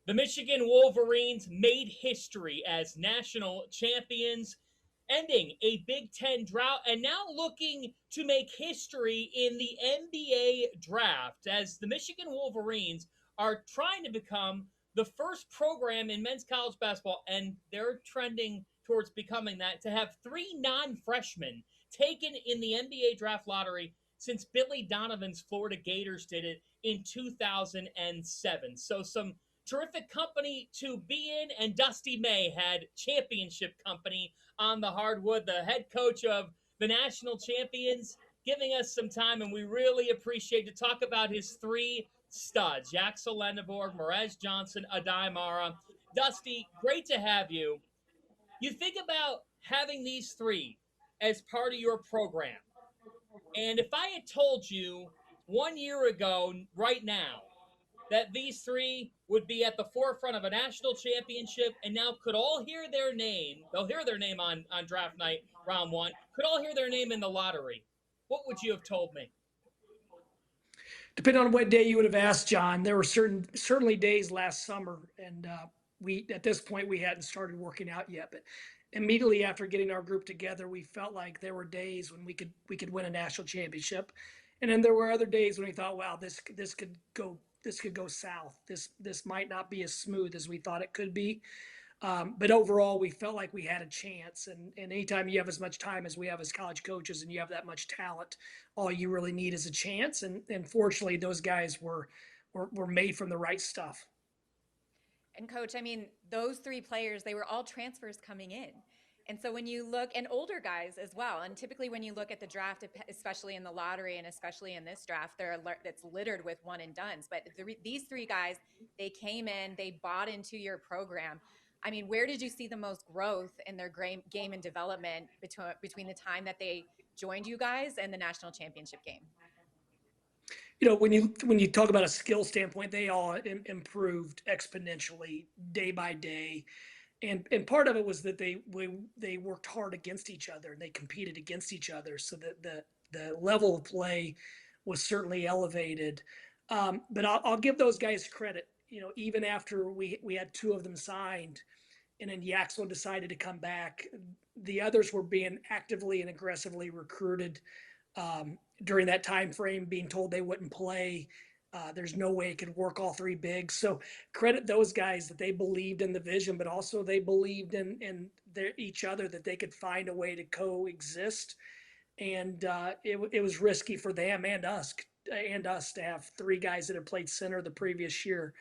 The Michigan Wolverines made history as national champions, ending a Big Ten drought and now looking to make history in the NBA draft as the Michigan Wolverines are trying to become the first program in men's college basketball, and they're trending towards becoming that, to have three non freshmen taken in the NBA draft lottery since Billy Donovan's Florida Gators did it in 2007. So, some terrific company to be in, and Dusty May had championship company on the hardwood, the head coach of the national champions, giving us some time, and we really appreciate to talk about his three studs, Yaxel Lendeborg, Merez Johnson, Adai Mara. Dusty, great to have you. You think about having these three as part of your program, and if I had told you 1 year ago, right now, that these three would be at the forefront of a national championship and now could all hear their name. They'll hear their name on draft night, round one. Could all hear their name in the lottery. What would you have told me? Depending on what day you would have asked, John, there were certainly days last summer, and we at this point we hadn't started working out yet. But immediately after getting our group together, we felt like there were days when we could win a national championship, and then there were other days when we thought, wow, this could go south. This might not be as smooth as we thought it could be. But overall, we felt like we had a chance. And anytime you have as much time as we have as college coaches and you have that much talent, all you really need is a chance. And fortunately, those guys were made from the right stuff. And coach, I mean, those three players, they were all transfers coming in. And so when you look, and older guys as well, and typically when you look at the draft, especially in the lottery and especially in this draft, that's littered with one and dones. But these three guys, they came in, they bought into your program. I mean, where did you see the most growth in their game and development between the time that they joined you guys and the national championship game? When you talk about a skill standpoint, they all improved exponentially day by day. And part of it was that they worked hard against each other and they competed against each other, so that the level of play was certainly elevated. But I'll give those guys credit. Even after we had two of them signed, and then Yaxel decided to come back, the others were being actively and aggressively recruited during that time frame, being told they wouldn't play. There's no way it could work all three bigs. So credit those guys that they believed in the vision, but also they believed in each other, that they could find a way to coexist. And it was risky for them and us to have three guys that had played center the previous year,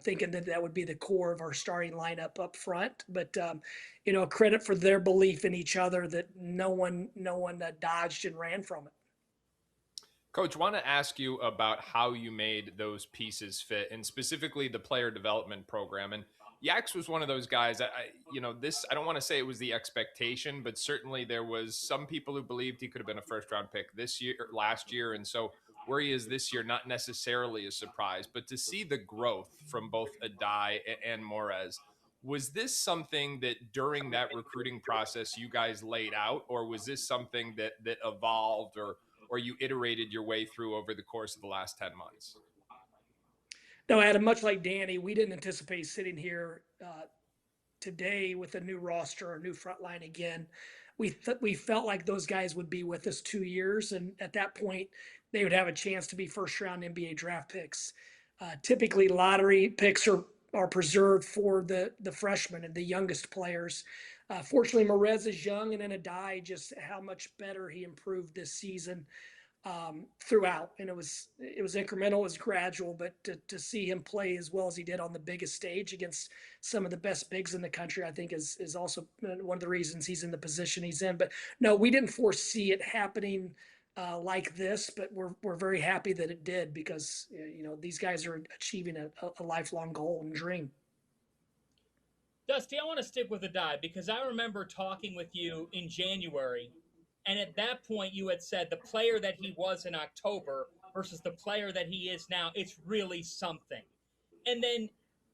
thinking that would be the core of our starting lineup up front. But credit for their belief in each other, that no one dodged and ran from it. Coach, want to ask you about how you made those pieces fit, and specifically the player development program. And Yax was one of those guys. I don't want to say it was the expectation, but certainly there was some people who believed he could have been a first-round pick last year, and so where he is this year, not necessarily a surprise. But to see the growth from both Adai and Morez, was this something that during that recruiting process you guys laid out, or was this something that evolved or you iterated your way through over the course of the last 10 months? No, Adam, much like Danny, we didn't anticipate sitting here today with a new roster, a new front line again. We felt like those guys would be with us 2 years, and at that point, they would have a chance to be first-round NBA draft picks. Typically, lottery picks are preserved for the freshmen and the youngest players. Fortunately, Merez is young, and then Adai, just how much better he improved this season throughout. And it was incremental, it was gradual, but to see him play as well as he did on the biggest stage against some of the best bigs in the country, I think is also one of the reasons he's in the position he's in. But no, we didn't foresee it happening like this, but we're very happy that it did, because these guys are achieving a lifelong goal and dream. Dusty, I want to stick with Adai because I remember talking with you in January, and at that point you had said the player that he was in October versus the player that he is now, it's really something. And then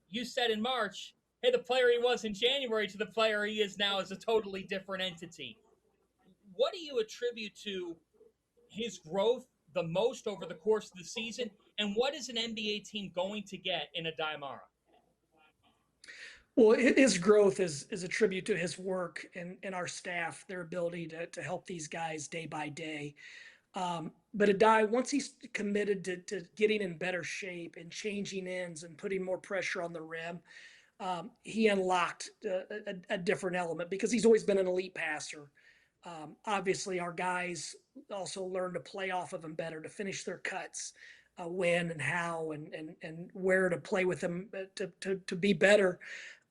you said in March, hey, the player he was in January to the player he is now is a totally different entity. What do you attribute to his growth the most over the course of the season, and what is an NBA team going to get in Adai Mara? Well, his growth is a tribute to his work and our staff, their ability to help these guys day by day. But Adai, once he's committed to getting in better shape and changing ends and putting more pressure on the rim, he unlocked a different element because he's always been an elite passer. Obviously, our guys also learn to play off of him better, to finish their cuts, when and how and where to play with him to be better.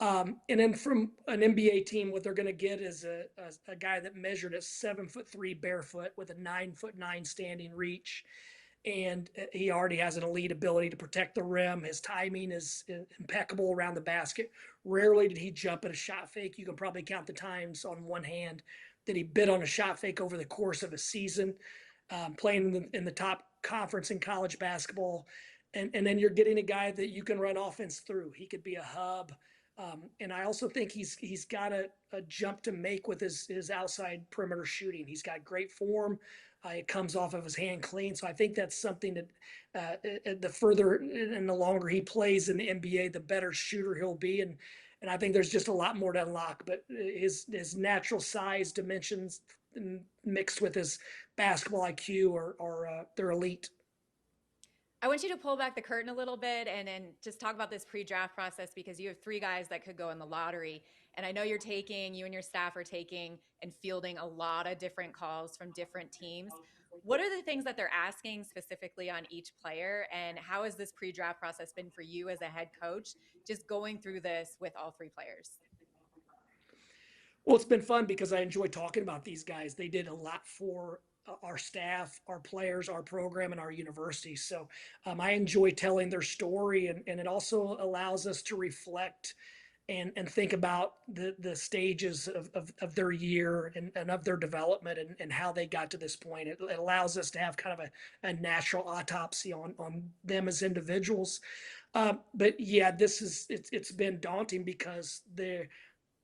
And then from an NBA team, what they're going to get is a guy that measured at 7'3" barefoot with a 9'9" standing reach. And he already has an elite ability to protect the rim. His timing is impeccable around the basket. Rarely did he jump at a shot fake. You can probably count the times on one hand that he bid on a shot fake over the course of a season, playing in the top conference in college basketball. And then you're getting a guy that you can run offense through. He could be a hub. And I also think he's got a jump to make with his outside perimeter shooting. He's got great form. It comes off of his hand clean. So I think that's something that the further and the longer he plays in the NBA, the better shooter he'll be. And I think there's just a lot more to unlock. But his natural size, dimensions, mixed with his basketball IQ are they're elite. I want you to pull back the curtain a little bit and just talk about this pre-draft process, because you have 3 guys that could go in the lottery. And I know you and your staff are taking and fielding a lot of different calls from different teams. What are the things that they're asking specifically on each player? And how has this pre-draft process been for you as a head coach, just going through this with all 3 players? Well, it's been fun because I enjoy talking about these guys. They did a lot for our staff, our players, our program, and our university. So I enjoy telling their story, and it also allows us to reflect and think about the stages of their year and of their development and how they got to this point. It allows us to have kind of a natural autopsy on them as individuals. But yeah, it's been daunting because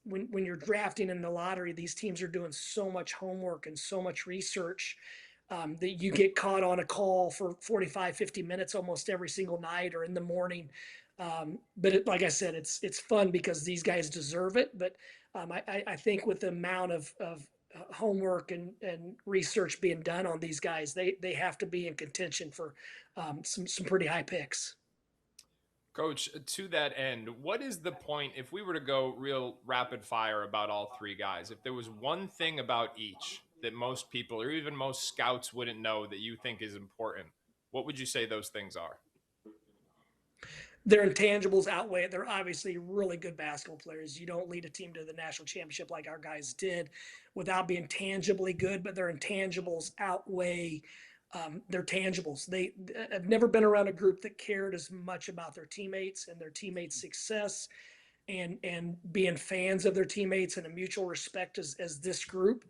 when you're drafting in the lottery, these teams are doing so much homework and so much research that you get caught on a call for 45, 50 minutes almost every single night or in the morning. But like I said, it's fun because these guys deserve it. But I think with the amount of homework and research being done on these guys, they have to be in contention for some pretty high picks. Coach, to that end, what is the point if we were to go real rapid fire about all 3 guys? If there was one thing about each that most people or even most scouts wouldn't know that you think is important, what would you say those things are? Their intangibles outweigh it. They're obviously really good basketball players. You don't lead a team to the national championship like our guys did without being tangibly good, but their intangibles outweigh their tangibles. They have never been around a group that cared as much about their teammates and their teammates' success and being fans of their teammates and a mutual respect as this group.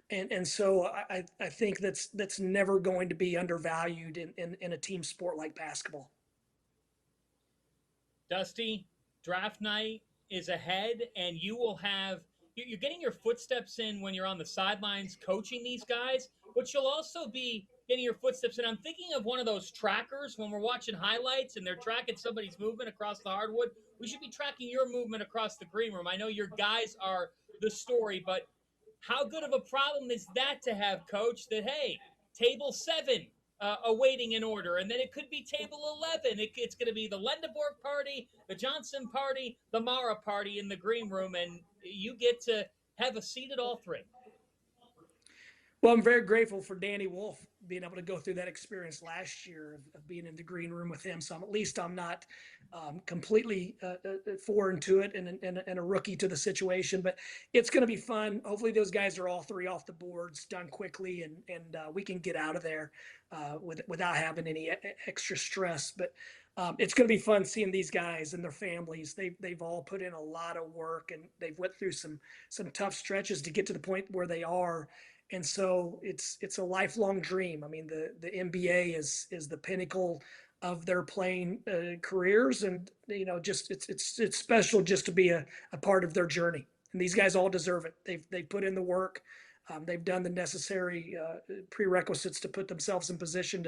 And so I think that's never going to be undervalued in a team sport like basketball. Dusty, draft night is ahead, and you're getting your footsteps in when you're on the sidelines coaching these guys, but you'll also be getting your footsteps in. I'm thinking of one of those trackers when we're watching highlights and they're tracking somebody's movement across the hardwood. We should be tracking your movement across the green room. I know your guys are the story, but how good of a problem is that to have, Coach, that, hey, table 7 awaiting in order, and then it could be table 11. It's going to be the Lendeborg party, the Johnson party, the Mara party in the green room, and you get to have a seat at all 3. Well, I'm very grateful for Danny Wolf being able to go through that experience last year of being in the green room with him. So at least I'm not completely foreign to it and a rookie to the situation. But it's going to be fun. Hopefully those guys are all 3 off the boards, done quickly, and we can get out of there without having any extra stress. But it's going to be fun seeing these guys and their families. They've all put in a lot of work, and they've went through some tough stretches to get to the point where they are. And so it's a lifelong dream. I mean, the NBA is the pinnacle of their playing careers, and just it's special just to be a part of their journey. And these guys all deserve it. They've put in the work. They've done the necessary prerequisites to put themselves in position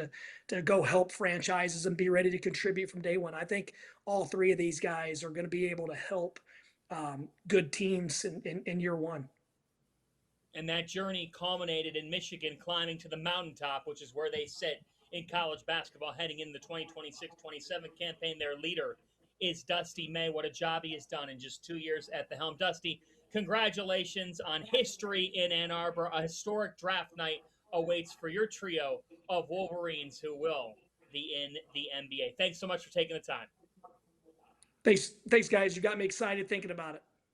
to go help franchises and be ready to contribute from day one. I think all 3 of these guys are going to be able to help good teams in year one. And that journey culminated in Michigan climbing to the mountaintop, which is where they sit in college basketball heading into the 2026-27 campaign. Their leader is Dusty May. What a job he has done in just 2 years at the helm. Dusty, congratulations on history in Ann Arbor. A historic draft night awaits for your trio of Wolverines who will be in the NBA. Thanks so much for taking the time. Thanks, guys. You got me excited thinking about it.